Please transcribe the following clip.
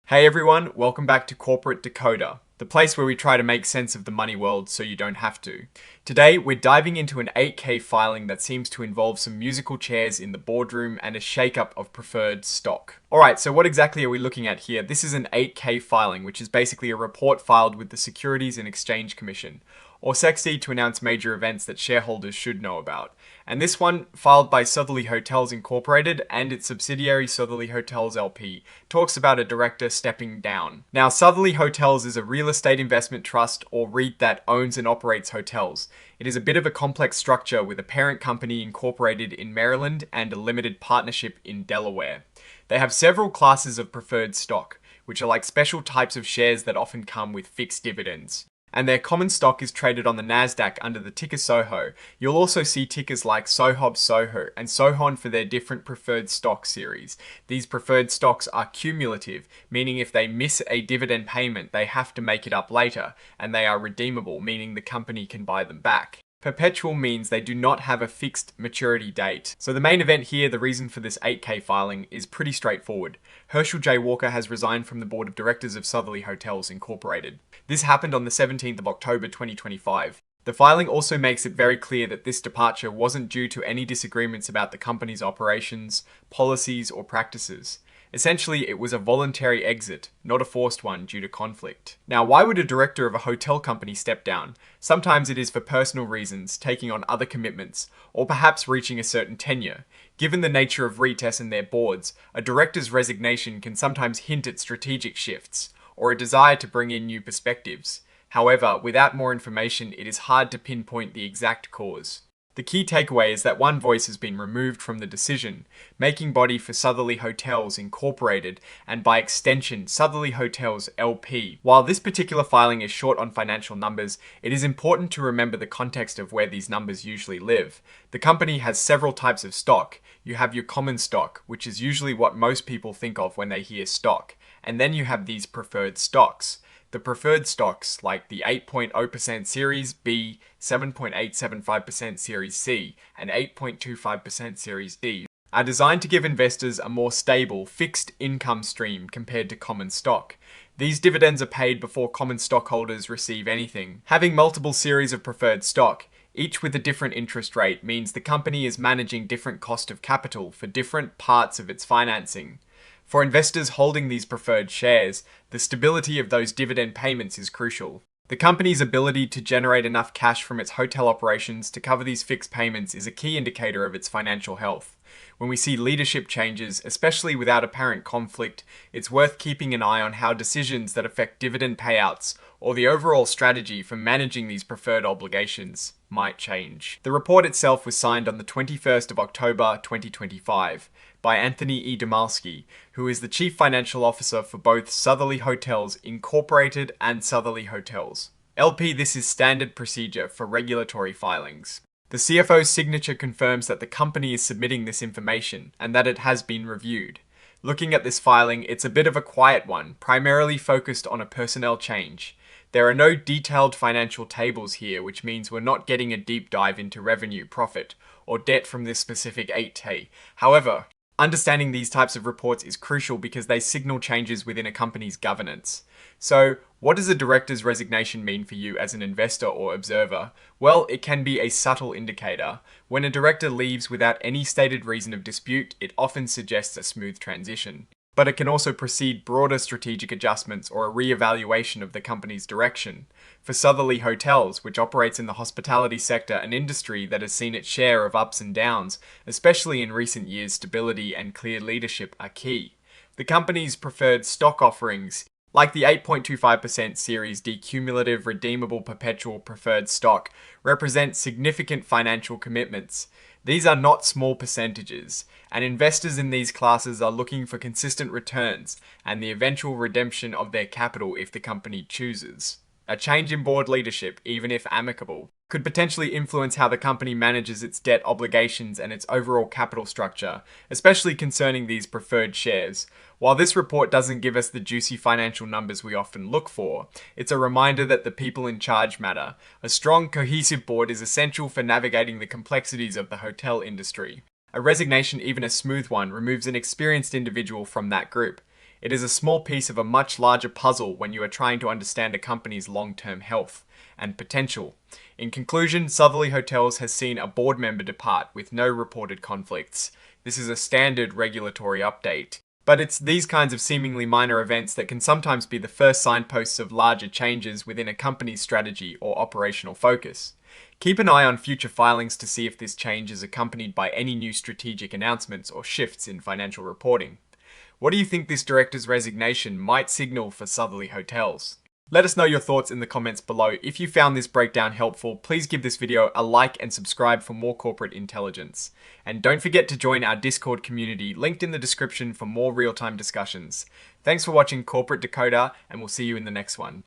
Hey everyone, welcome back to Corporate Decoder, the place where we try to make sense of the money world so you don't have to. Today, we're diving into an 8K filing that seems to involve some musical chairs in the boardroom and a shakeup of preferred stock. Alright, so what exactly are we looking at here? This is an 8K filing, which is basically a report filed with the Securities and Exchange Commission, or SEC, to announce major events that shareholders should know about. And this one, filed by Sotherly Hotels Incorporated and its subsidiary Sotherly Hotels LP, talks about a director stepping down. Now, Sotherly Hotels is a real estate investment trust or REIT that owns and operates hotels. It is a bit of a complex structure with a parent company incorporated in Maryland and a limited partnership in Delaware. They have several classes of preferred stock, which are like special types of shares that often come with fixed dividends. And their common stock is traded on the NASDAQ under the ticker SOHO. You'll also see tickers like SOHOB SOHO and SOHON for their different preferred stock series. These preferred stocks are cumulative, meaning if they miss a dividend payment, they have to make it up later, and they are redeemable, meaning the company can buy them back. Perpetual means they do not have a fixed maturity date. So the main event here, the reason for this 8K filing, is pretty straightforward. Herschel J. Walker has resigned from the board of directors of Sotherly Hotels Incorporated. This happened on the 17th of October 2025. The filing also makes it very clear that this departure wasn't due to any disagreements about the company's operations, policies, or practices. Essentially, it was a voluntary exit, not a forced one due to conflict. Now, why would a director of a hotel company step down? Sometimes it is for personal reasons, taking on other commitments, or perhaps reaching a certain tenure. Given the nature of REITs and their boards, a director's resignation can sometimes hint at strategic shifts, or a desire to bring in new perspectives. However, without more information, it is hard to pinpoint the exact cause. The key takeaway is that one voice has been removed from the decision, making body for Sotherly Hotels Incorporated and by extension Sotherly Hotels LP. While this particular filing is short on financial numbers, it is important to remember the context of where these numbers usually live. The company has several types of stock. You have your common stock, which is usually what most people think of when they hear stock, and then you have these preferred stocks. The preferred stocks, like the 8.0% Series B, 7.875% Series C, and 8.25% Series D, are designed to give investors a more stable, fixed income stream compared to common stock. These dividends are paid before common stockholders receive anything. Having multiple series of preferred stock, each with a different interest rate, means the company is managing different cost of capital for different parts of its financing. For investors holding these preferred shares, the stability of those dividend payments is crucial. The company's ability to generate enough cash from its hotel operations to cover these fixed payments is a key indicator of its financial health. When we see leadership changes, especially without apparent conflict, it's worth keeping an eye on how decisions that affect dividend payouts or the overall strategy for managing these preferred obligations might change. The report itself was signed on the 21st of October 2025 by Anthony E. Demalski, who is the Chief Financial Officer for both Sotherly Hotels Incorporated and Sotherly Hotels LP. This is standard procedure for regulatory filings. The CFO's signature confirms that the company is submitting this information and that it has been reviewed. Looking at this filing, it's a bit of a quiet one, primarily focused on a personnel change. There are no detailed financial tables here, which means we're not getting a deep dive into revenue, profit, or debt from this specific 8K. However, understanding these types of reports is crucial because they signal changes within a company's governance. So, what does a director's resignation mean for you as an investor or observer? Well, it can be a subtle indicator. When a director leaves without any stated reason of dispute, it often suggests a smooth transition. But it can also precede broader strategic adjustments or a re-evaluation of the company's direction. For Sotherly Hotels, which operates in the hospitality sector, an industry that has seen its share of ups and downs, especially in recent years, stability and clear leadership are key. The company's preferred stock offerings, like the 8.25% Series D cumulative redeemable perpetual preferred stock, represent significant financial commitments. These are not small percentages, and investors in these classes are looking for consistent returns and the eventual redemption of their capital if the company chooses. A change in board leadership, even if amicable, could potentially influence how the company manages its debt obligations and its overall capital structure, especially concerning these preferred shares. While this report doesn't give us the juicy financial numbers we often look for, it's a reminder that the people in charge matter. A strong, cohesive board is essential for navigating the complexities of the hotel industry. A resignation, even a smooth one, removes an experienced individual from that group. It is a small piece of a much larger puzzle when you are trying to understand a company's long-term health and potential. In conclusion, Sotherly Hotels has seen a board member depart with no reported conflicts. This is a standard regulatory update. But it's these kinds of seemingly minor events that can sometimes be the first signposts of larger changes within a company's strategy or operational focus. Keep an eye on future filings to see if this change is accompanied by any new strategic announcements or shifts in financial reporting. What do you think this director's resignation might signal for Sotherly Hotels? Let us know your thoughts in the comments below. If you found this breakdown helpful, please give this video a like and subscribe for more corporate intelligence. And don't forget to join our Discord community, linked in the description for more real-time discussions. Thanks for watching Corporate Decoder, and we'll see you in the next one.